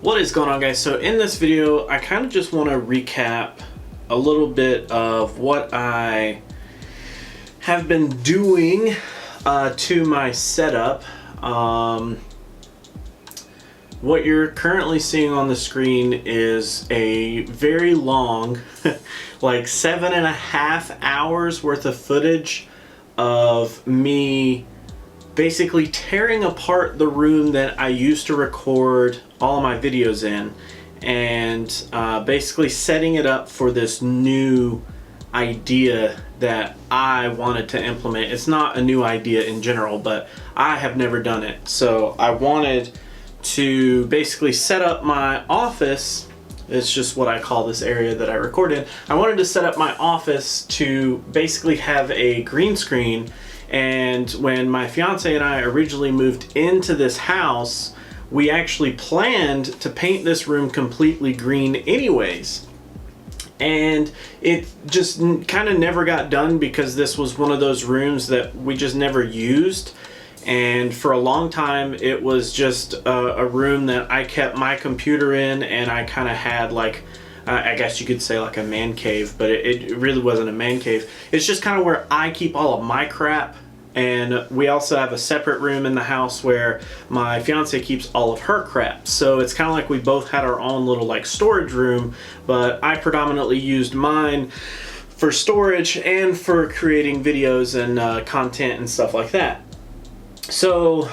What is going on, guys? So in this video I kind of just want to recap a little bit of what I have been doing to my setup. What you're currently seeing on the screen is a very long like 7.5 hours worth of footage of me basically tearing apart the room that I used to record all of my videos in, and basically setting it up for this new idea that I wanted to implement. It's not a new idea in general, but I have never done it. So I wanted to basically set up my office. It's just what I call this area that I record in. I wanted to set up my office to basically have a green screen. And when my fiance and I originally moved into this house, we actually planned to paint this room completely green anyways. And it just kind of never got done because this was one of those rooms that we just never used. And for a long time, it was just a room that I kept my computer in, and I kind of had like, I guess you could say like a man cave, but it really wasn't a man cave. It's just kind of where I keep all of my crap. And we also have a separate room in the house where my fiance keeps all of her crap. So it's kind of like we both had our own little like storage room, but I predominantly used mine for storage and for creating videos and content and stuff like that. So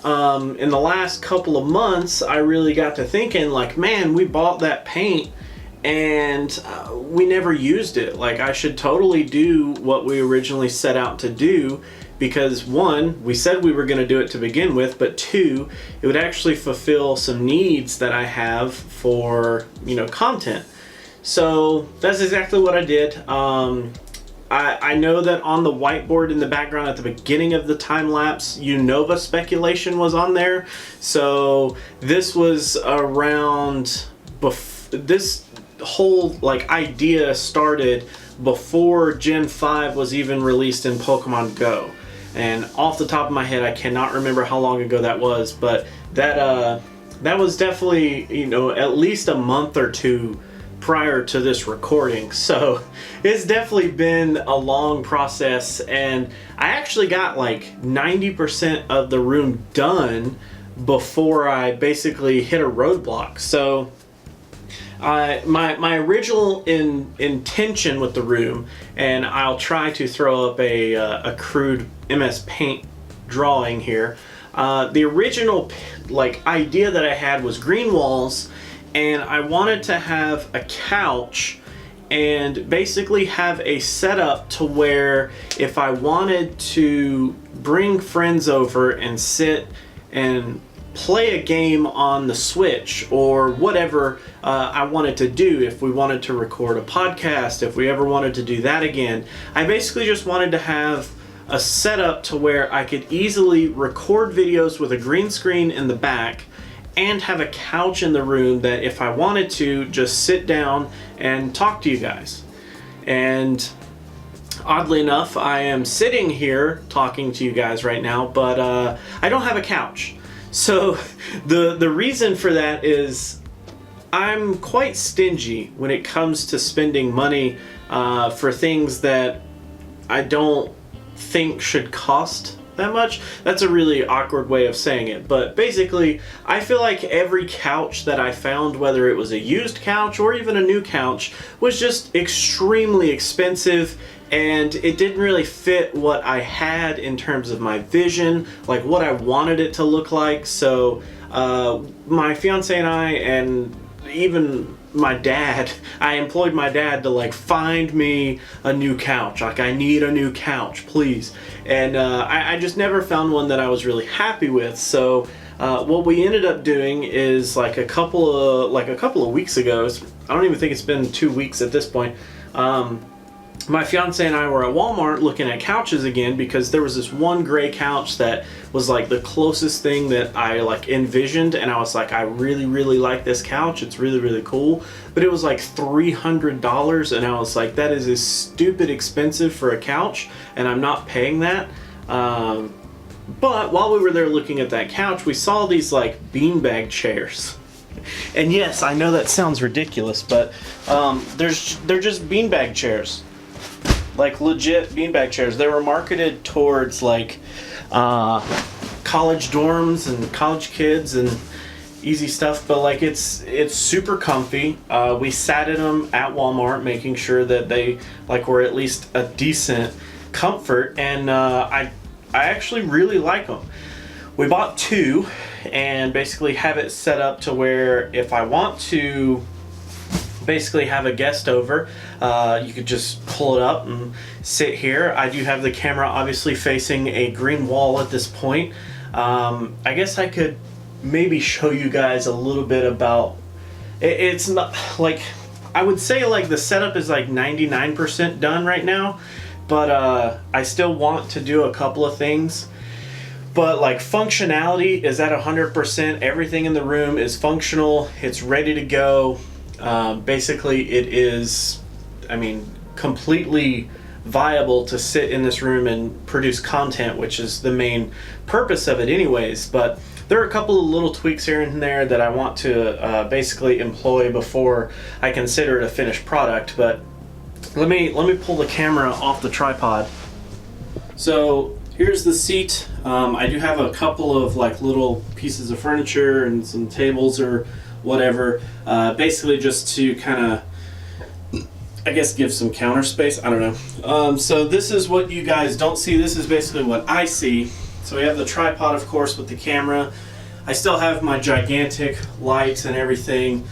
in the last couple of months, I really got to thinking like, man, we bought that paint and we never used it. Like, I should totally do what we originally set out to do, because one, we said we were going to do it to begin with, but two, it would actually fulfill some needs that I have for, content. So that's exactly what I did. I know that on the whiteboard in the background at the beginning of the time lapse, Unova speculation was on there. So this was around this whole like idea started before Gen 5 was even released in Pokemon Go. And off the top of my head, I cannot remember how long ago that was, but that was definitely, at least a month or two prior to this recording. So it's definitely been a long process, and I actually got like 90% of the room done before I basically hit a roadblock. So my original intention with the room, and I'll try to throw up a crude MS Paint drawing here. The original idea that I had was green walls, and I wanted to have a couch and basically have a setup to where if I wanted to bring friends over and sit and play a game on the Switch or whatever I wanted to do, if we wanted to record a podcast, if we ever wanted to do that again, I basically just wanted to have a setup to where I could easily record videos with a green screen in the back and have a couch in the room that if I wanted to just sit down and talk to you guys. And oddly enough, I am sitting here talking to you guys right now, but I don't have a couch. So the reason for that is I'm quite stingy when it comes to spending money for things that I don't think should cost that much. That's a really awkward way of saying it, but basically I feel like every couch that I found, whether it was a used couch or even a new couch, was just extremely expensive, and it didn't really fit what I had in terms of my vision, like what I wanted it to look like. So my fiance and I, and even my dad, I employed my dad to like find me a new couch. Like, I need a new couch, please. And I just never found one that I was really happy with. So what we ended up doing is like a couple of weeks ago, I don't even think it's been 2 weeks at this point, my fiance and I were at Walmart looking at couches again, because there was this one gray couch that was like the closest thing that I like envisioned, and I was like, I really like this couch, it's really cool, but it was like $300, and I was like, that is stupid expensive for a couch, and I'm not paying that. But while we were there looking at that couch, we saw these like beanbag chairs. And yes, I know that sounds ridiculous, but they're just beanbag chairs, like legit beanbag chairs. They were marketed towards like college dorms and college kids and easy stuff, but like it's super comfy. We sat in them at Walmart, making sure that they like were at least a decent comfort, and I actually really like them. We bought two and basically have it set up to where if I want to basically have a guest over, you could just pull it up and sit here. I do have the camera obviously facing a green wall at this point. I guess I could maybe show you guys a little bit about it. It's not like, I would say like the setup is like 99% done right now, but I still want to do a couple of things. But like functionality is at 100%. Everything in the room is functional. It's ready to go. Basically it is, I mean, completely viable to sit in this room and produce content, which is the main purpose of it anyways. But there are a couple of little tweaks here and there that I want to basically employ before I consider it a finished product. But let me pull the camera off the tripod. So here's the seat. I do have a couple of like little pieces of furniture and some tables or whatever, basically just to kind of, I guess, give some counter space. I don't know. So this is what you guys don't see. This is basically what I see. So we have the tripod, of course, with the camera. I still have my gigantic lights and everything.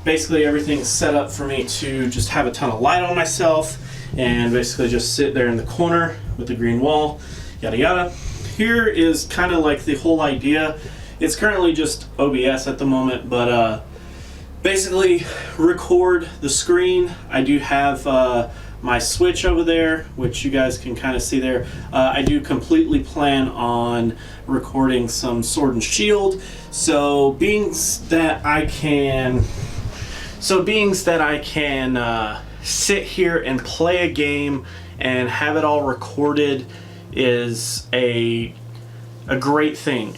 Basically everything's set up for me to just have a ton of light on myself and basically just sit there in the corner with the green wall, yada yada. Here is kind of like the whole idea. It's currently just OBS at the moment, but basically record the screen. I do have my Switch over there, which you guys can kind of see there. I do completely plan on recording some Sword and Shield. So beings that I can sit here and play a game and have it all recorded is a great thing.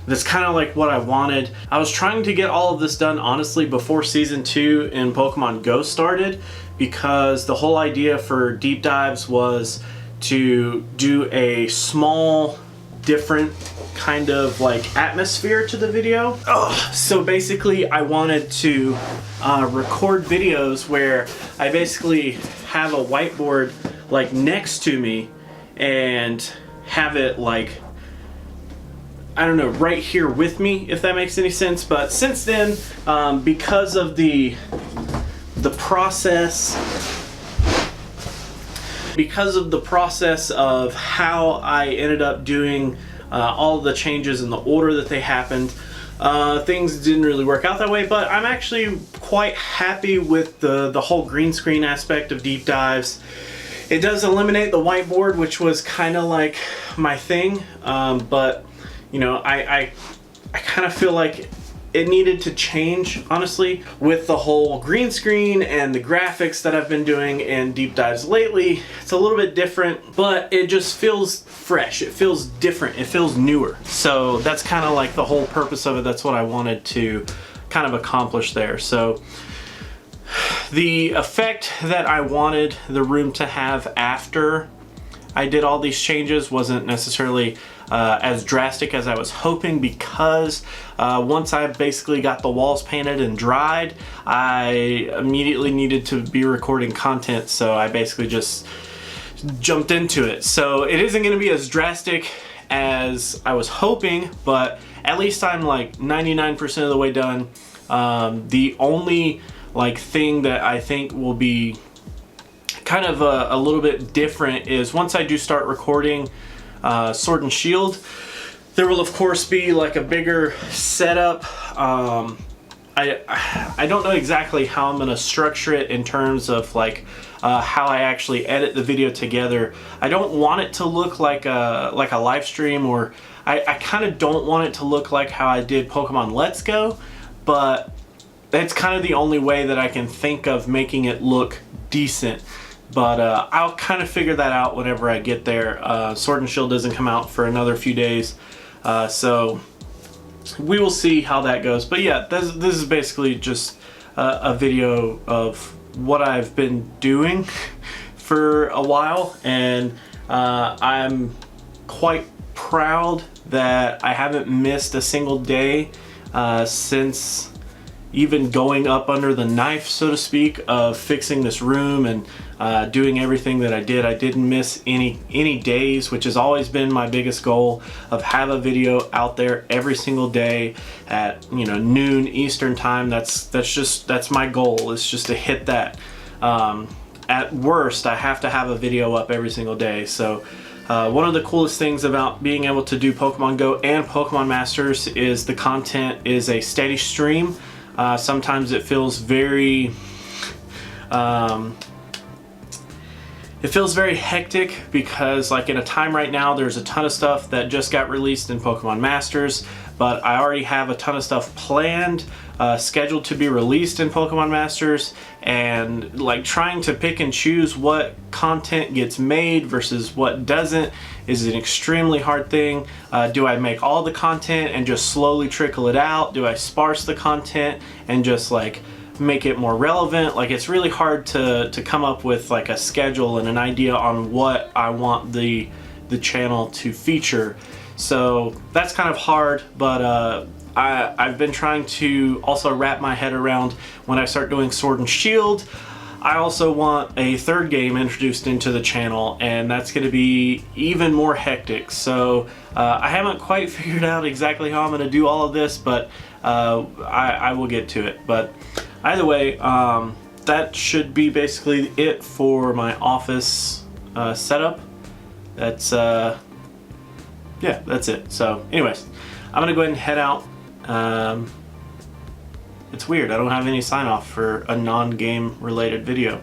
That's kind of like what I wanted. I was trying to get all of this done honestly before season 2 in Pokemon Go started, because the whole idea for deep dives was to do a small, different kind of like atmosphere to the video. So basically I wanted to record videos where I basically have a whiteboard like next to me and have it like, I don't know, right here with me, if that makes any sense. But since then, because of the process of how I ended up doing all the changes in the order that they happened, things didn't really work out that way. But I'm actually quite happy with the whole green screen aspect of deep dives. It does eliminate the whiteboard, which was kind of like my thing, but you know, I kind of feel like it needed to change, honestly, with the whole green screen and the graphics that I've been doing in deep dives lately. It's a little bit different, but it just feels fresh. It feels different. It feels newer. So that's kind of like the whole purpose of it. That's what I wanted to kind of accomplish there. So the effect that I wanted the room to have after I did all these changes wasn't necessarily as drastic as I was hoping, because once I basically got the walls painted and dried, I immediately needed to be recording content, so I basically just jumped into it. So it isn't going to be as drastic as I was hoping, but at least I'm like 99% of the way done. The only like thing that I think will be kind of a little bit different is once I do start recording Sword and Shield, there will of course be like a bigger setup. I don't know exactly how I'm gonna structure it in terms of like how I actually edit the video together. I don't want it to look like a live stream, or I kind of don't want it to look like how I did Pokemon Let's Go, but that's kind of the only way that I can think of making it look decent. But I'll kind of figure that out whenever I get there. Sword and Shield doesn't come out for another few days, so we will see how that goes. But yeah, this is basically just a video of what I've been doing for a while, and I'm quite proud that I haven't missed a single day since even going up under the knife, so to speak, of fixing this room and doing everything that I did. I didn't miss any days, which has always been my biggest goal, of have a video out there every single day at, you know, noon Eastern time. That's my goal, is just to hit that. At worst, I have to have a video up every single day. So one of the coolest things about being able to do Pokemon Go and Pokemon Masters is the content is a steady stream. Sometimes it feels very hectic because, like, in a time right now, there's a ton of stuff that just got released in Pokemon Masters, but I already have a ton of stuff planned, scheduled to be released in Pokemon Masters, and like trying to pick and choose what content gets made versus what doesn't is an extremely hard thing. Do I make all the content and just slowly trickle it out? Do I sparse the content and just like make it more relevant? Like, it's really hard to come up with like a schedule and an idea on what I want the channel to feature. So that's kind of hard, but I've been trying to also wrap my head around when I start doing Sword and Shield. I also want a third game introduced into the channel, and that's going to be even more hectic. So I haven't quite figured out exactly how I'm going to do all of this, but I will get to it. But either way, that should be basically it for my office setup. That's yeah, that's it. So anyways, I'm gonna go ahead and head out. It's weird, I don't have any sign off for a non-game related video.